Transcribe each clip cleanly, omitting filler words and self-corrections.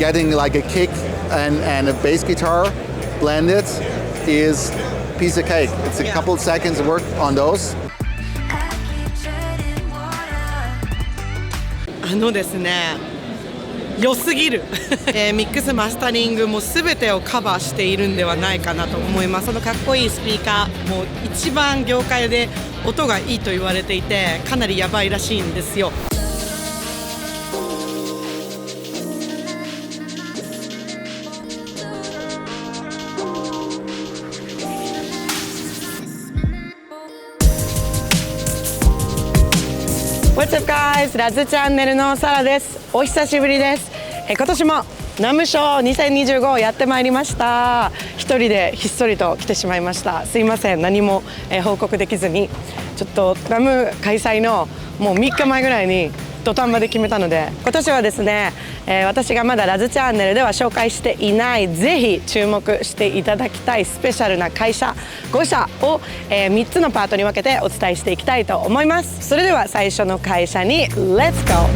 getting like a kick and a bass guitar blended is piece of cake. It's a couple seconds work on those. ですね、良すぎる、ミックスマスタリングも全てをカバーしているんではないかなと思います。そのかっこいいスピーカーもう一番業界で音がいいと言われていてかなりやばいらしいんですよ。What's up guys? ラズチャンネルのサラです。お久しぶりです。今年もNAMM Show2025をやってまいりました。一人でひっそりと来てしまいました。すいません、何も報告できずにちょっとNAMM開催のもう3日前ぐらいに土壇場で決めたので、今年はですね、私がまだラズチャンネルでは紹介していないぜひ注目していただきたいスペシャルな会社5社を、3つのパートに分けてお伝えしていきたいと思います。それでは最初の会社に Let's go!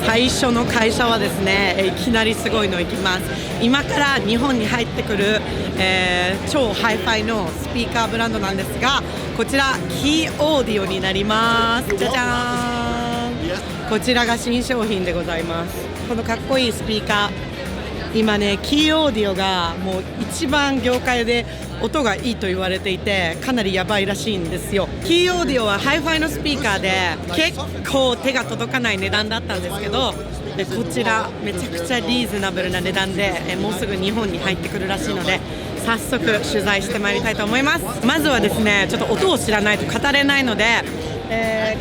最初の会社はですね、いきなりすごいのいきます。今から日本に入ってくる、超ハイファイのスピーカーブランドなんですが、こちらKii Audioになります。じゃじゃーん。こちらが新商品でございます。このかっこいいスピーカー、今ねKii Audioがもう一番業界で音がいいと言われていてかなりやばいらしいんですよ。Kii Audioはハイファイのスピーカーで結構手が届かない値段だったんですけど、こちらめちゃくちゃリーズナブルな値段でもうすぐ日本に入ってくるらしいので、早速取材してまいりたいと思います。まずはですね、ちょっと音を知らないと語れないので、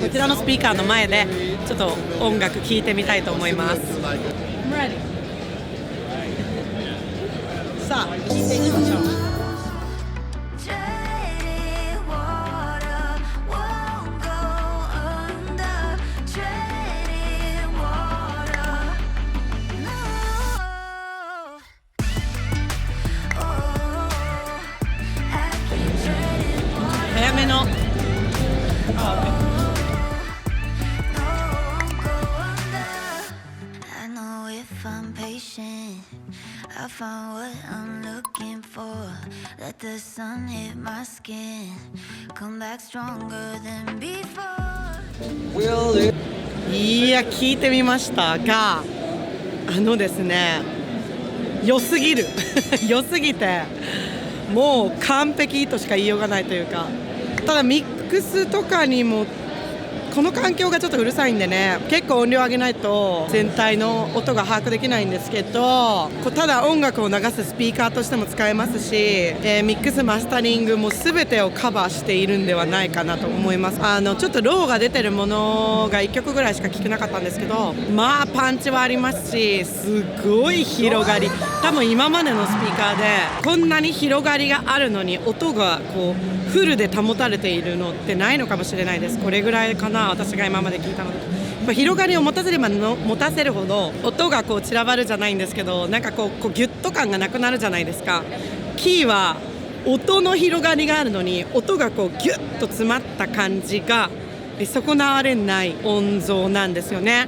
こちらのスピーカーの前でちょっと音楽聴いてみたいと思います。さあ聴いていきましょう。早めのI found what I'm looking for. Let the sun hit my skin. Come back stronger than before. いや、聞いてみましたが、ですね、良すぎる良すぎてもう完璧としか言いようがないというか、ただミックスとかにもこの環境がちょっとうるさいんでね、結構音量上げないと全体の音が把握できないんですけど、ただ音楽を流すスピーカーとしても使えますし、ミックスマスタリングも全てをカバーしているんではないかなと思います。ちょっとローが出てるものが1曲ぐらいしか聴けなかったんですけど、まあパンチはありますし、すごい広がり、多分今までのスピーカーでこんなに広がりがあるのに音がこうフルで保たれているのってないのかもしれないです。これぐらいかな、私が今まで聞いたので。やっぱ広がりを持たせれば持たせるほど音がこう散らばるじゃないんですけど、なんかこうギュッと感がなくなるじゃないですか。キーは音の広がりがあるのに音がこうギュッと詰まった感じが損なわれない音像なんですよね。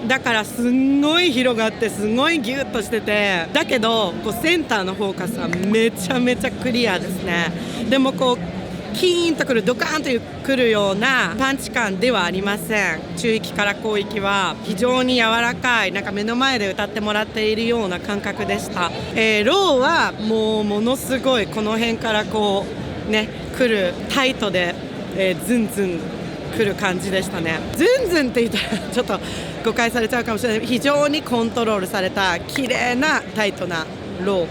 だからすんごい広がってすごいギュッとしてて、だけどこうセンターのフォーカスはめちゃめちゃクリアですね。でもこうキーンとくる、ドカーンとくるようなパンチ感ではありません。中域から高域は非常に柔らかい、なんか目の前で歌ってもらっているような感覚でした。ローはもうものすごいこの辺からこうね来るタイトで、ズンズン来る感じでしたね。ズンズンって言ったらちょっと誤解されちゃうかもしれない。非常にコントロールされた綺麗なタイトなローっ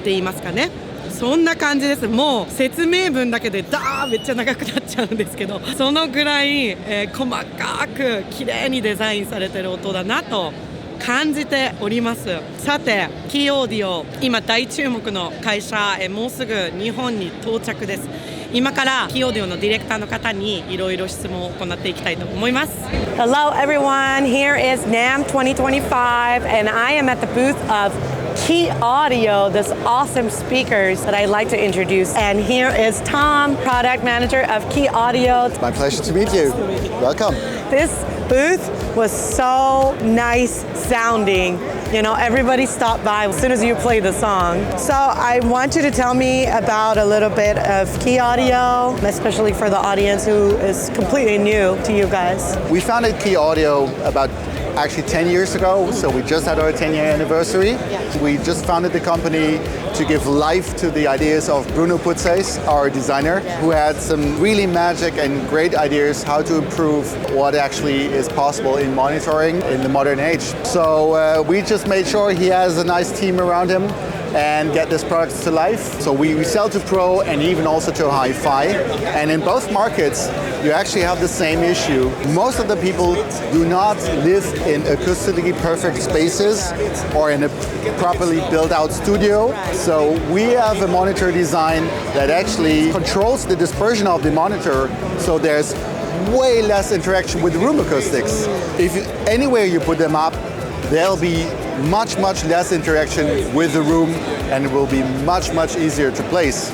て言いますかね。そんな感じです。もう説明文だけでめっちゃ長くなっちゃうんですけど、そのぐらい、細かく綺麗にデザインされてる音だなと感じております。さてKii Audio、今大注目の会社、もうすぐ日本に到着です。今からKii Audioのディレクターの方にいろいろ質問を行っていきたいと思います。 Hello everyone, here is NAMM 2025 and I am at the booth of Kii Audio, this awesome speakers that I'd like to introduce. And here is Tom, product manager of Kii Audio. It's my pleasure to meet you. Welcome. This booth was so nice sounding. You know, everybody stopped by as soon as you played the song. So I want you to tell me about a little bit of Kii Audio, especially for the audience who is completely new to you guys. We founded Kii Audio about actually 10 years ago, so we just had our 10-year anniversary. Yeah. We just founded the company to give life to the ideas of Bruno Putzes, our designer, who had some really magic and great ideas how to improve what actually is possible in monitoring in the modern age. So we just made sure he has a nice team around him and get this product to life. So we sell to pro and even also to hi-fi. And in both markets, you actually have the same issue. Most of the people do not live in acoustically perfect spaces or in a properly built out studio. So we have a monitor design that actually controls the dispersion of the monitor, so there's way less interaction with the room acoustics. If anywhere you put them up, there'll be much less interaction with the room, and it will be much easier to place.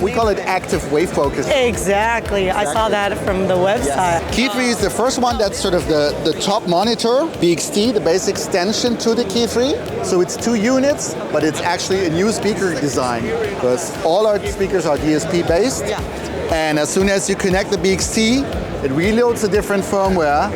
We call it active wave focus. Exactly. I saw that from the website. Yes. Kii 3 is the first one that's sort of the top monitor. BXT, the base extension to the Kii 3. So it's 2 units, but it's actually a new speaker design because all our speakers are DSP based. Yeah. And as soon as you connect the BXT, it reloads a different firmware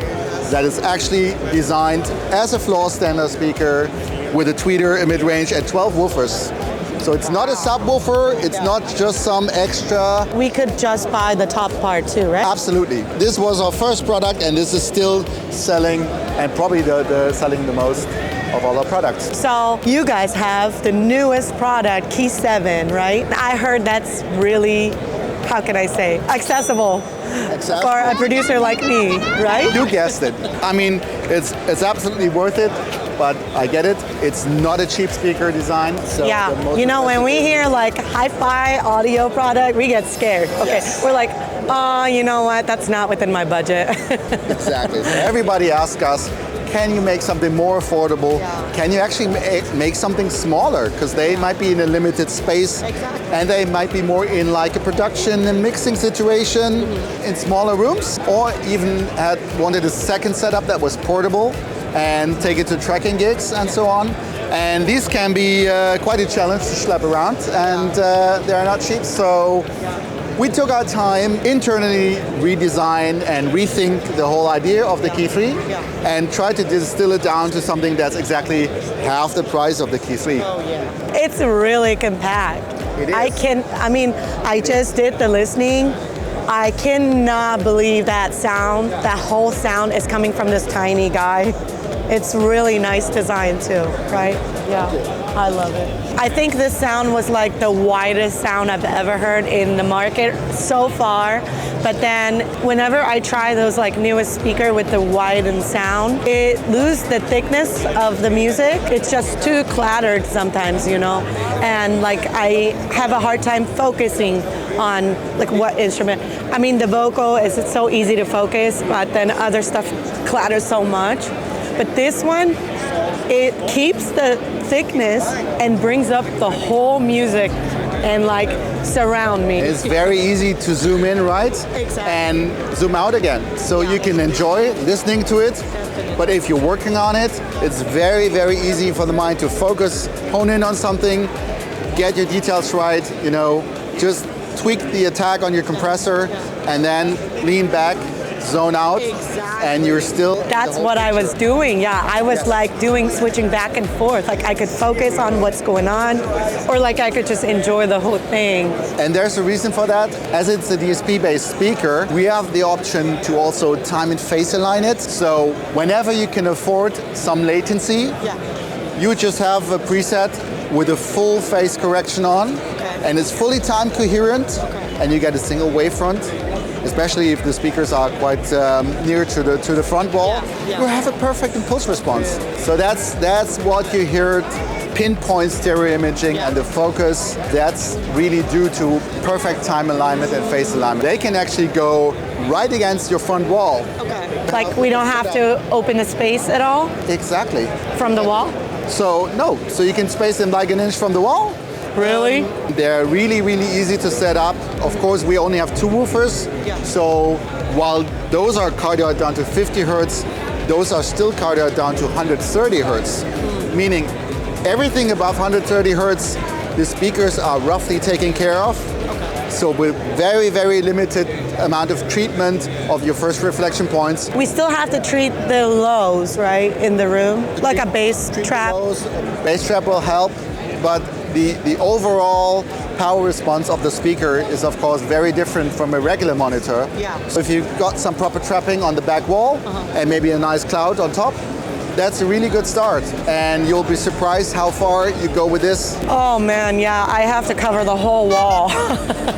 that is actually designed as a floor standard speaker with a tweeter, a mid-range, and 12 woofers. So it's not a subwoofer, it's not just some extra. We could just buy the top part too, right? Absolutely. This was our first product, and this is still selling, and probably the selling the most of all our products. So you guys have the newest product, Kii 7, right? I heard that's really, how can I say, accessible. For a producer like me, right? You guessed it. I mean, it's absolutely worth it, but I get it. It's not a cheap speaker design. So yeah, you know, when we hear like hi-fi audio product, we get scared. Okay, yes. We're like, oh, you know what? That's not within my budget. Exactly. So everybody asks us, can you make something more affordable? Yeah. Can you actually make something smaller? Because they might be in a limited space, and they might be more in like a production and mixing situation in smaller rooms, or even wanted a second setup that was portable and take it to tracking gigs and so on. And these can be quite a challenge to schlep around, and they're not cheap. So we took our time, internally redesign and rethink the whole idea of the Kii 3 and try to distill it down to something that's exactly half the price of the Kii 3. Oh, yeah. It's really compact. It is. I just did the listening. I cannot believe that sound, that whole sound is coming from this tiny guy. It's really nice design too, right? Yeah, I love it. I think this sound was like the widest sound I've ever heard in the market so far. But then whenever I try those like newest speaker with the widened sound, it loses the thickness of the music. It's just too clattered sometimes, you know? And like I have a hard time focusing on like what instrument. I mean, the vocal is it's so easy to focus, but then other stuff clatters so much. But this one, it keeps the thickness and brings up the whole music and like surround me. It's very easy to zoom in, right? Exactly. And zoom out again. So you can enjoy listening to it. But if you're working on it, it's very easy for the mind to focus, hone in on something, get your details right, you know, just tweak the attack on your compressor and then lean back, zone out, and you're still... That's what I was doing, yeah. I was like switching back and forth. Like I could focus on what's going on, or like I could just enjoy the whole thing. And there's a reason for that. As it's a DSP-based speaker, we have the option to also time and phase align it. So whenever you can afford some latency, you just have a preset with a full phase correction on, and it's fully time coherent, and you get a single wavefront. Especially if the speakers are quite near to the front wall, you have a perfect impulse response. So that's what you heard, pinpoint stereo imaging and the focus. That's really due to perfect time alignment and phase alignment. They can actually go right against your front wall. Like we don't have to open the space at all? Exactly. From the wall? So no, so you can space them like an inch from the wall. Really? They're really, really easy to set up. Of course, we only have two woofers. Yeah. So while those are cardioid down to 50 hertz, those are still cardioid down to 130 hertz. Meaning everything above 130 hertz, the speakers are roughly taken care of. So with very, very limited amount of treatment of your first reflection points. We still have to treat the lows, right, in the room? Like a bass trap? Bass trap will help, but the overall power response of the speaker is of course very different from a regular monitor. Yeah. So if you've got some proper trapping on the back wall and maybe a nice cloud on top, that's a really good start, and you'll be surprised how far you go with this. Oh man, yeah, I have to cover the whole wall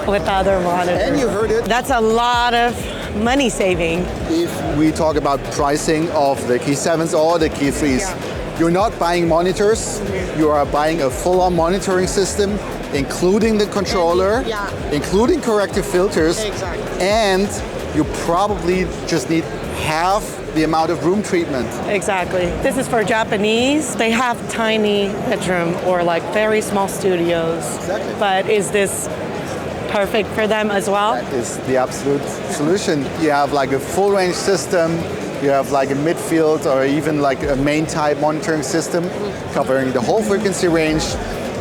with other monitors. And you heard it. That's a lot of money saving. If we talk about pricing of the Kii 7s or the Kii 3s, you're not buying monitors, you are buying a full-on monitoring system, including the controller, including corrective filters, and you probably just need half the amount of room treatment. Exactly. This is for Japanese. They have tiny bedroom or like very small studios. Exactly. But is this perfect for them as well? That is the absolute solution. You have like a full range system, you have like a midfield or even like a main type monitoring system covering the whole frequency range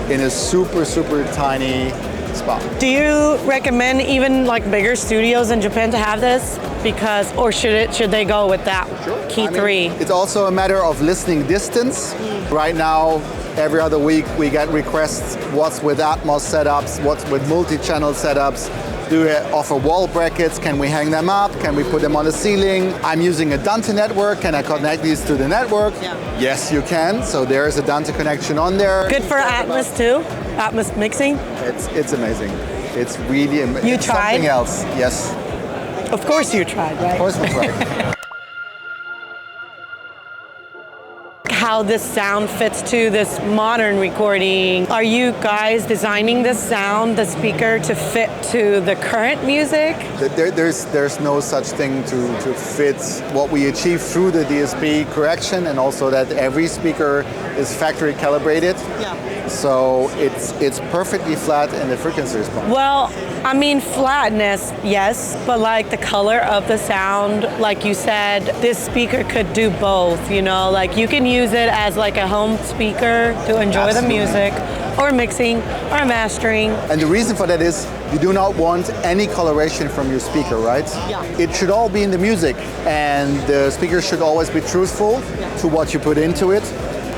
in a super, super tiny spot. Do you recommend even like bigger studios in Japan to have this? Because, or should they go with that Kii 3? It's also a matter of listening distance. Right now, every other week we get requests, what's with Atmos setups, what's with multi-channel setups, do we offer wall brackets, can we hang them up, can we put them on the ceiling? I'm using a Dante network, can I connect these to the network? Yes, you can, so there's a Dante connection on there. Good for Atmos too? Atmos mixing? It's amazing. It's really amazing. You tried? Something else, yes. Of course you tried, right? Of course we tried. How this sound fits to this modern recording. Are you guys designing this sound, the speaker, to fit to the current music? There's no such thing to fit what we achieve through the DSP correction, and also that every speaker is factory calibrated. Yeah. So it's perfectly flat in the frequency response. Well, I mean flatness, yes, but like the color of the sound, like you said, this speaker could do both, you know, like you can use it as like a home speaker to enjoy the music, or mixing, or mastering. And the reason for that is you do not want any coloration from your speaker, right? Yeah. It should all be in the music, and the speaker should always be truthful to what you put into it.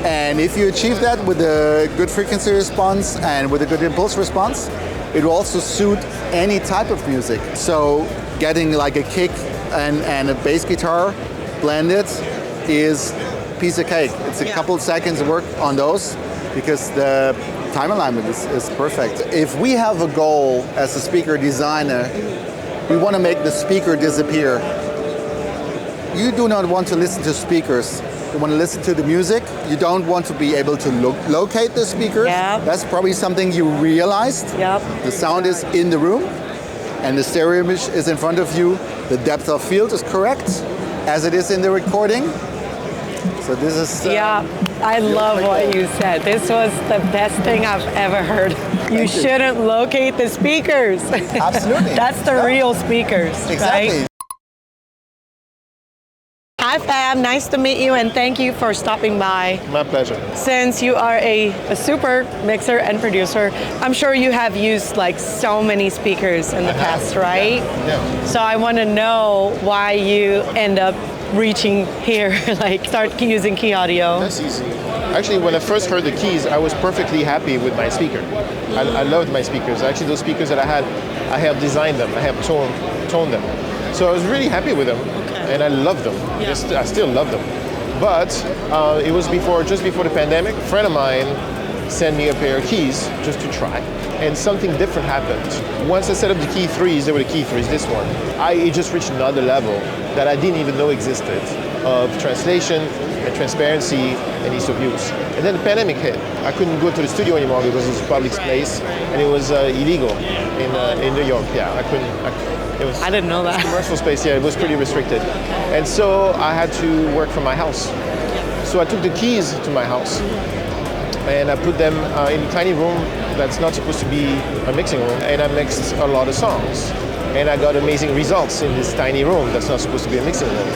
And if you achieve that with a good frequency response and with a good impulse response, it will also suit any type of music. So getting like a kick and a bass guitar blended is a piece of cake. It's a couple seconds work on those because the time alignment is perfect. If we have a goal as a speaker designer, we want to make the speaker disappear. You do not want to listen to speakers. You want to listen to the music. You don't want to be able to locate the speakers. Yep. That's probably something you realized. Yep. The sound is in the room and the stereo image is in front of you. The depth of field is correct as it is in the recording. So this is... I love what you said. This was the best thing I've ever heard. You shouldn't locate the speakers. Absolutely. That's the real speakers, exactly. Right? Hi Fab, nice to meet you and thank you for stopping by. My pleasure. Since you are a super mixer and producer, I'm sure you have used like so many speakers in the past, right? Yeah. So I want to know why you end up reaching here, like start using Kii Audio. That's easy. Actually, when I first heard the Kiis, I was perfectly happy with my speaker. I loved my speakers. Actually, those speakers that I have designed them. I have toned them. So I was really happy with them, and I loved them. Yeah. I still love them. But it was just before the pandemic. A friend of mine sent me a pair of Kiis just to try, and something different happened. Once I set up the Kii 3s, they were the Kii 3s, this one. It just reached another level that I didn't even know existed of translation and transparency and ease of use. And then the pandemic hit. I couldn't go to the studio anymore because it was a public space and it was illegal in New York. Yeah, I didn't know that. Commercial space, yeah, it was pretty restricted. And so I had to work from my house. So I took the Kiis to my house and I put them in a tiny room that's not supposed to be a mixing room, and I mixed a lot of songs. And I got amazing results in this tiny room that's not supposed to be a mixing room.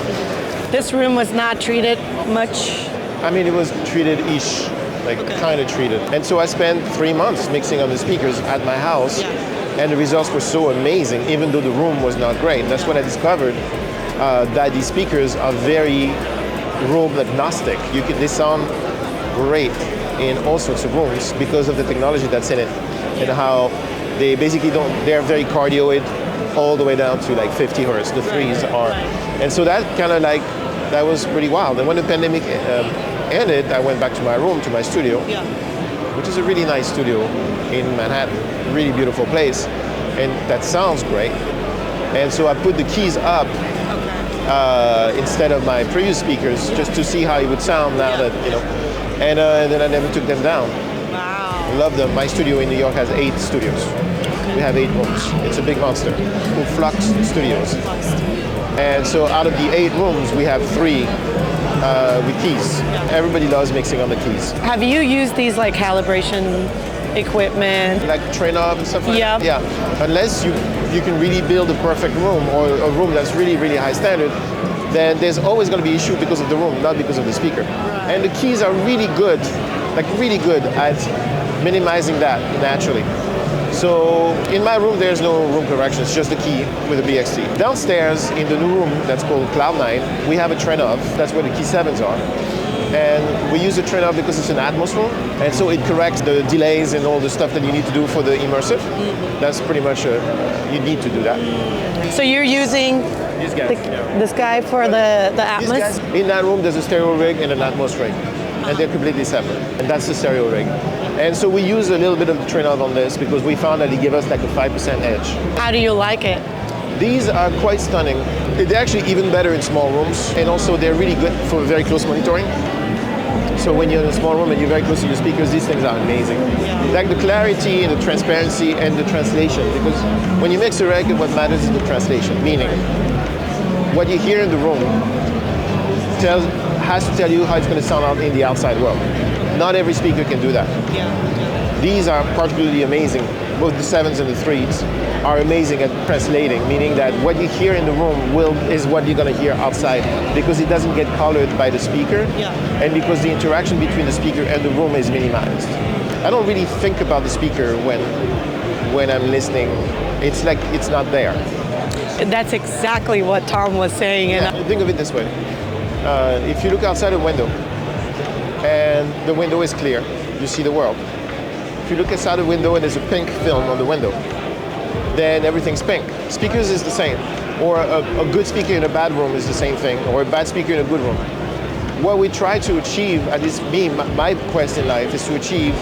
This room was not treated much. I mean, it was treated-ish, like kind of treated. And so I spent 3 months mixing on the speakers at my house, and the results were so amazing, even though the room was not great. That's when I discovered that these speakers are very room agnostic. They sound great in all sorts of rooms because of the technology that's in it, and how they basically they're very cardioid all the way down to like 50 hertz, the threes are. And so that kind of like, that was pretty wild. And when the pandemic ended, I went back to my room, to my studio, which is a really nice studio in Manhattan, really beautiful place, and that sounds great. And so I put the keys up instead of my previous speakers, just to see how it would sound now that, you know, and then I never took them down. Wow. Love them. My studio in New York has 8 studios. We have 8 rooms. It's a big monster. Called Flux Studios. And so out of the 8 rooms, we have 3 with keys. Everybody loves mixing on the keys. Have you used these like calibration equipment? Like train up and stuff like that? Yeah. Unless you can really build a perfect room, or a room that's really, really high standard, then there's always going to be issue because of the room, not because of the speaker. Right. And the keys are really good, like really good at minimizing that naturally. So in my room, there's no room correction. It's just the key with a BXT. Downstairs in the new room that's called Cloud9, we have a Trenov. That's where the Kii Sevens are. And we use the Trenov because it's an Atmos room. And so it corrects the delays and all the stuff that you need to do for the immersive. That's pretty much, you need to do that. So you're using this guy for the Atmos? In that room, there's a stereo rig and an Atmos rig. And they're completely separate. And that's the stereo rig. And so we use a little bit of the Trenov on this because we found that it gave us like a 5% edge. How do you like it? These are quite stunning. They're actually even better in small rooms, and also they're really good for very close monitoring. So when you're in a small room and you're very close to your speakers, these things are amazing. Like the clarity and the transparency and the translation, because when you mix a record, what matters is the translation, meaning what you hear in the room has to tell you how it's going to sound out in the outside world. Not every speaker can do that. These are particularly amazing. Both the 7s and the 3s are amazing at translating, meaning that what you hear in the room is what you're going to hear outside, because it doesn't get colored by the speaker, and because the interaction between the speaker and the room is minimized. I don't really think about the speaker when I'm listening. It's like it's not there. That's exactly what Tom was saying. And think of it this way. If you look outside a window, and the window is clear, you see the world. If you look outside the window and there's a pink film on the window, then everything's pink. Speakers is the same. Or a good speaker in a bad room is the same thing, or a bad speaker in a good room. What we try to achieve, at least my quest in life, is to achieve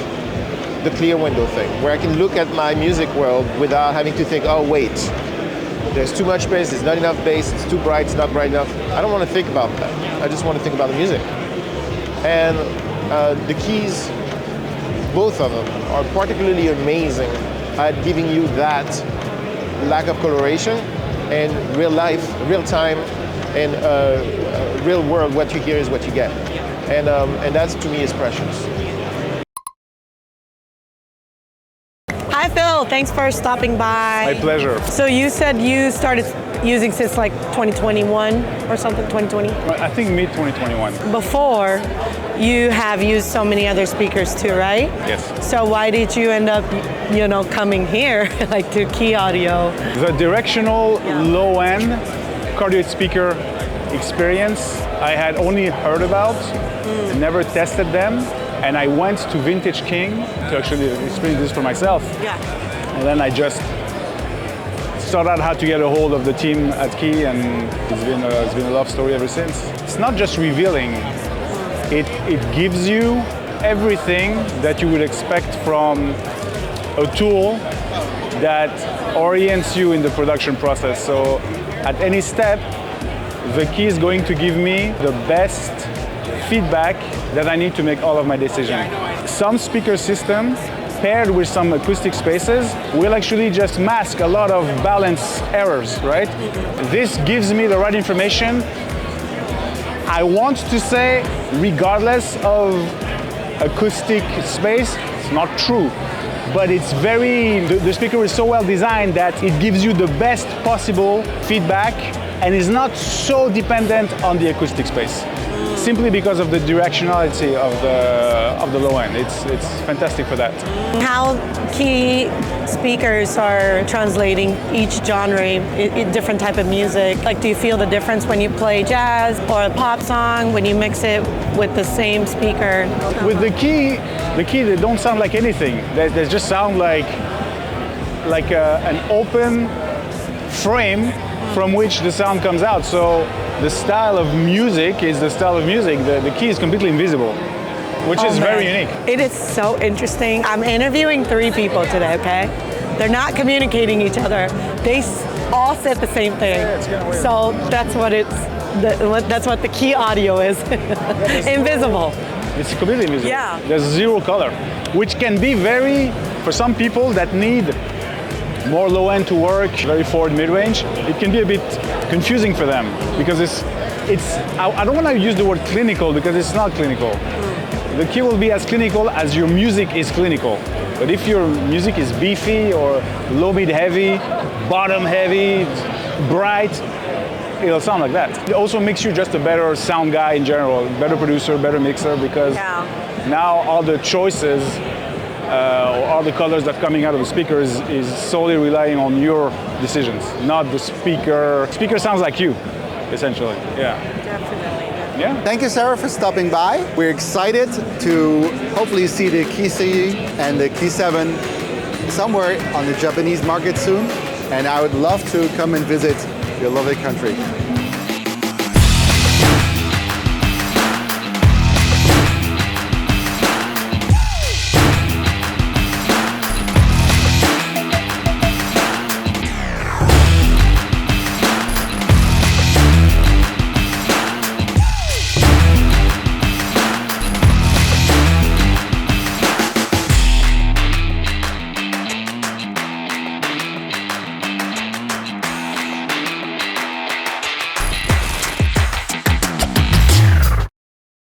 the clear window thing, where I can look at my music world without having to think, oh wait, there's too much bass, there's not enough bass, it's too bright, it's not bright enough. I don't want to think about that. I just want to think about the music. And the keys, both of them, are particularly amazing at giving you that lack of coloration and real life, real time, and real world. What you hear is what you get, and that to me is precious. Hi Phil, thanks for stopping by. My pleasure. So you said you started using since like 2021 or something, 2020? I think mid-2021. Before, you have used so many other speakers too, right? Yes. So why did you end up, coming here, like to Kii Audio? The directional low-end cardioid speaker experience I had only heard about, never tested them, and I went to Vintage King to actually experience this for myself. Yeah. And then I just sought out how to get a hold of the team at Kii, and it's been a love story ever since. It's not just revealing, it gives you everything that you would expect from a tool that orients you in the production process. So at any step, the Kii is going to give me the best feedback that I need to make all of my decisions. Some speaker system paired with some acoustic spaces will actually just mask a lot of balance errors, right? This gives me the right information. I want to say, regardless of acoustic space. It's not true. But it's the speaker is so well designed that it gives you the best possible feedback and is not so dependent on the acoustic space. Simply because of the directionality of the low end. It's fantastic for that. How Kii speakers are translating each genre in different type of music. Like, do you feel the difference when you play jazz or a pop song when you mix it with the same speaker? With the Kii, they don't sound like anything. They just sound like an open frame from which the sound comes out. So the style of music is the style of music. The Kii is completely invisible, which is very unique. It is so interesting. I'm interviewing 3 people today, okay? They're not communicating each other. They all said the same thing. So that's what that's what the Kii Audio is. Invisible. It's completely invisible. Yeah. There's 0 color, which can be for some people that need more low end to work, very forward mid-range, it can be a bit confusing for them because I don't want to use the word clinical because it's not clinical. The Kii will be as clinical as your music is clinical. But if your music is beefy or low mid heavy, bottom heavy, bright, it'll sound like that. It also makes you just a better sound guy in general, better producer, better mixer because now all the choices all the colors that are coming out of the speakers is solely relying on your decisions, not the speaker. Speaker sounds like you, essentially. Yeah. Definitely. Yeah. Thank you, Sarah, for stopping by. We're excited to hopefully see the Kii and the Kii Seven somewhere on the Japanese market soon. And I would love to come and visit your lovely country.